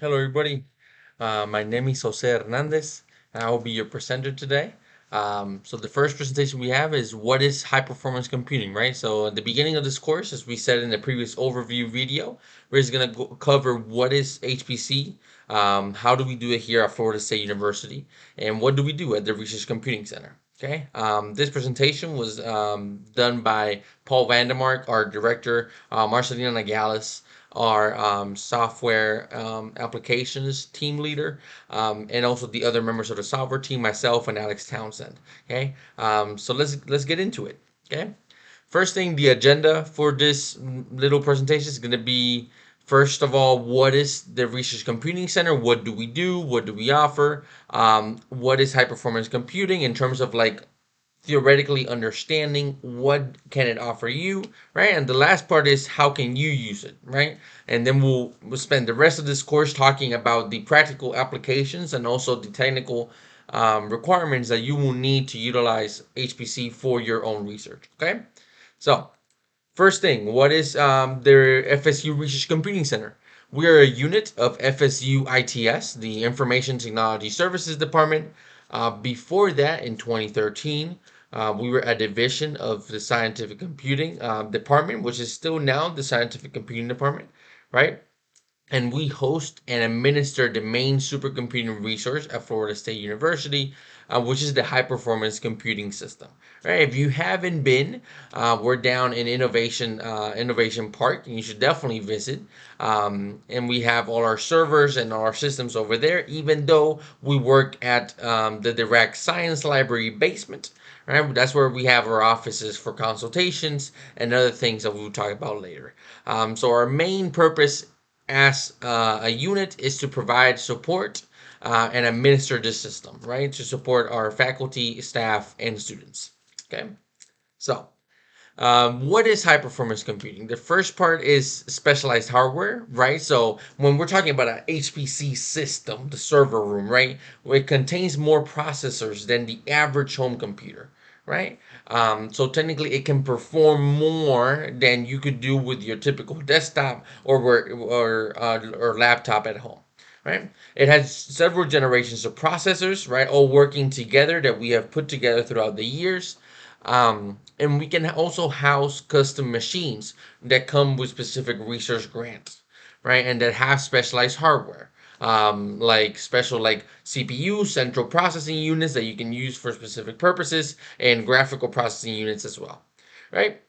Hello, everybody. My name is Jose Hernandez, and I will be your presenter today. So the first presentation we have is what is high performance computing, right? So at the beginning of this course, as we said in the previous overview video, we're just gonna cover what is HPC, how do we do it here at Florida State University, and what do we do at the Research Computing Center. Okay. This presentation was done by Paul Vandermark, our director, Marcelina Nogales, our software applications team leader, and also the other members of the software team, myself and Alex Townsend. Okay, so let's get into it. Okay, first thing, the agenda for this little presentation is going to be, first of all, what is the Research Computing Center? What do we do? What do we offer? What is high performance computing in terms of like theoretically understanding what can it offer you, right? And the last part is how can you use it, right? And then we'll spend the rest of this course talking about the practical applications and also the technical requirements that you will need to utilize HPC for your own research. Okay, so first thing, what is the FSU Research Computing Center? We are a unit of FSU ITS, the Information Technology Services Department. Before that, in 2013, we were a division of the Scientific Computing Department, which is still now the Scientific Computing Department, right? And we host and administer the main supercomputing resource at Florida State University, which is the high performance computing system. Right? If you haven't been, we're down in Innovation Park, and you should definitely visit. And we have all our servers and all our systems over there. Even though we work at the Dirac Science Library basement. Right? That's where we have our offices for consultations and other things that we'll talk about later. So our main purpose as a unit is to provide support and administer the system, right? To support our faculty, staff, and students. Okay, so what is high performance computing? The first part is specialized hardware, right? So when we're talking about an HPC system, the server room, right, it contains more processors than the average home computer, right? So technically, it can perform more than you could do with your typical desktop or laptop at home. Right? It has several generations of processors, right, all working together that we have put together throughout the years. And we can also house custom machines that come with specific research grants, right? And that have specialized hardware, like special like CPU, central processing units that you can use for specific purposes, and graphical processing units as well, right?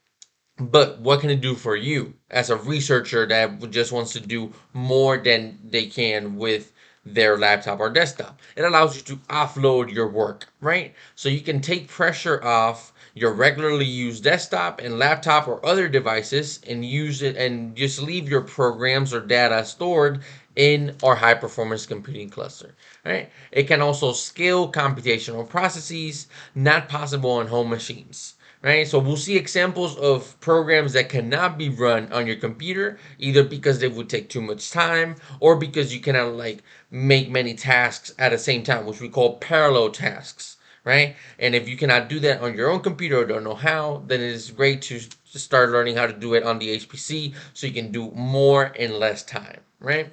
But what can it do for you as a researcher that just wants to do more than they can with their laptop or desktop? It allows you to offload your work, right? So you can take pressure off your regularly used desktop and laptop or other devices and use it and just leave your programs or data stored in our high performance computing cluster, right? It can also scale computational processes not possible on home machines, right? So we'll see examples of programs that cannot be run on your computer, either because they would take too much time or because you cannot like make many tasks at the same time, which we call parallel tasks, right? And if you cannot do that on your own computer or don't know how, then it is great to start learning how to do it on the HPC so you can do more in less time, right?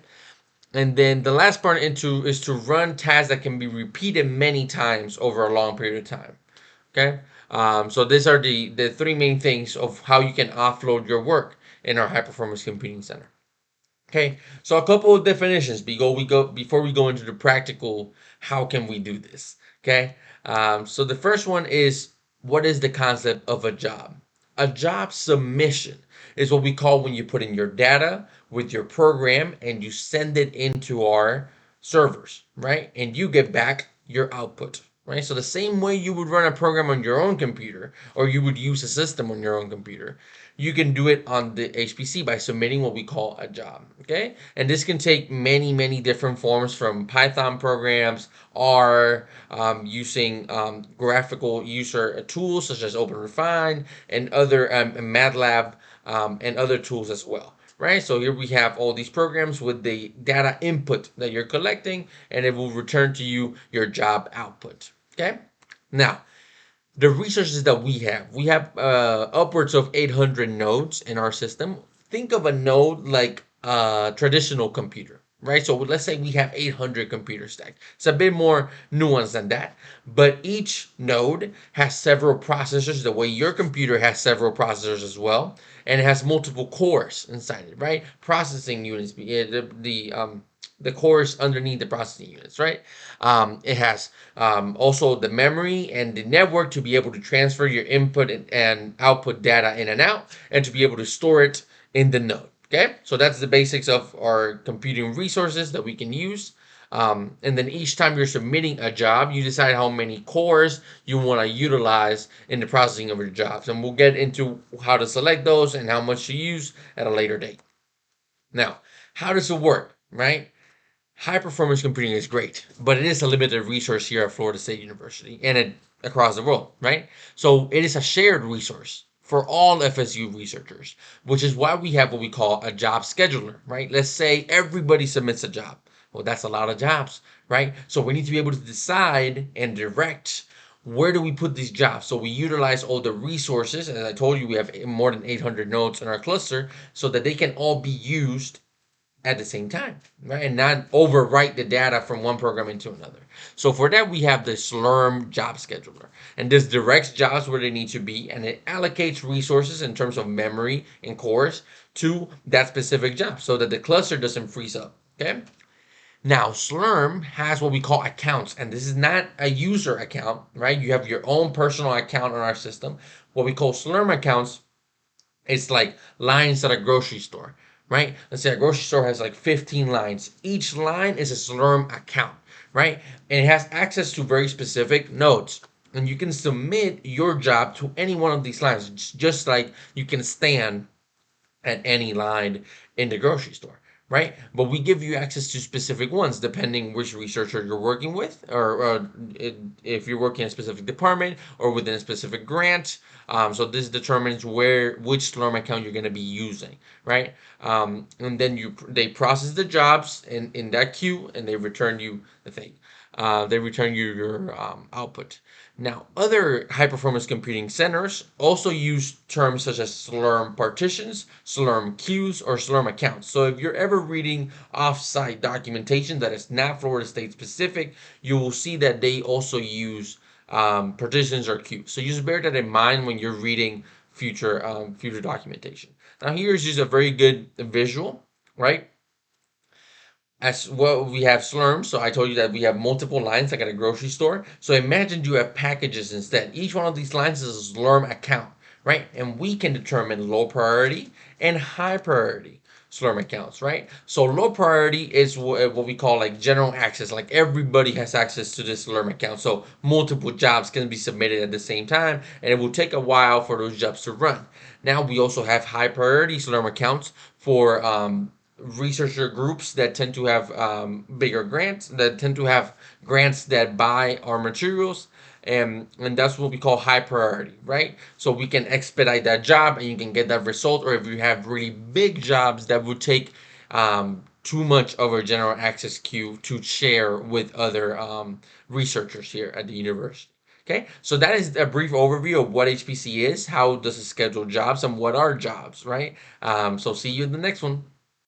And then the last part into is to run tasks that can be repeated many times over a long period of time. Okay. So these are the three main things of how you can offload your work in our high performance computing center. Okay. So a couple of definitions before we go into the practical. How can we do this? Okay. So the first one is, what is the concept of a job? A job submission is what we call when you put in your data with your program and you send it into our servers, right? And you get back your output, right? So the same way you would run a program on your own computer or you would use a system on your own computer, you can do it on the HPC by submitting what we call a job, okay? And this can take many different forms, from Python programs, R, using graphical user tools such as OpenRefine and other MATLAB, and other tools as well, right? So here we have all these programs with the data input that you're collecting, and it will return to you your job output. Okay. Now, the resources that we have upwards of 800 nodes in our system. Think of a node like a traditional computer. right? So let's say we have 800 computers stacked. It's a bit more nuanced than that, but each node has several processors, the way your computer has several processors as well, and it has multiple cores inside it, right? Processing units, the cores underneath the processing units, right? It has also the memory and the network to be able to transfer your input and output data in and out, and to be able to store it in the node. Okay, so that's the basics of our computing resources that we can use. And then each time you're submitting a job, you decide how many cores you want to utilize in the processing of your jobs. And we'll get into how to select those and how much to use at a later date. Now, how does it work, right? High performance computing is great, but it is a limited resource here at Florida State University and across the world, right? So it is a shared resource for all FSU researchers, which is why we have what we call a job scheduler, right? Let's say everybody submits a job. Well, that's a lot of jobs, right? So we need to be able to decide and direct where do we put these jobs. So we utilize all the resources. As I told you, we have more than 800 nodes in our cluster so that they can all be used at the same time, right? And not overwrite the data from one program into another. So for that, we have the Slurm job scheduler. And this directs jobs where they need to be, and it allocates resources in terms of memory and cores to that specific job so that the cluster doesn't freeze up, okay? Now, Slurm has what we call accounts, and this is not a user account, right? You have your own personal account on our system. What we call Slurm accounts, it's like lines at a grocery store, right? Let's say a grocery store has like 15 lines. Each line is a Slurm account, right? And it has access to very specific nodes. And you can submit your job to any one of these lines, just like you can stand at any line in the grocery store, right? But we give you access to specific ones depending which researcher you're working with, or if you're working in a specific department or within a specific grant. So this determines which Slurm account you're going to be using, right? And then they process the jobs in that queue, and they return you the thing. They return you your output. Now, other high-performance computing centers also use terms such as Slurm partitions, Slurm queues, or Slurm accounts. So if you're ever reading off-site documentation that is not Florida State specific, you will see that they also use partitions or queues. So just bear that in mind when you're reading future documentation. Now, here's just a very good visual, right? As well, we have Slurm. So I told you that we have multiple lines like at a grocery store. So imagine you have packages instead. Each one of these lines is a Slurm account, right? And we can determine low priority and high priority Slurm accounts, right? So low priority is what we call like general access. Like everybody has access to this Slurm account. So multiple jobs can be submitted at the same time, and it will take a while for those jobs to run. Now we also have high priority Slurm accounts for researcher groups that tend to have bigger grants, that tend to have grants that buy our materials, and that's what we call high priority, right? So we can expedite that job and you can get that result. Or if you have really big jobs that would take too much of a general access queue to share with other researchers here at the university. Okay, so that is a brief overview of what HPC is, how does it schedule jobs, and what are jobs, right? So see you in the next one.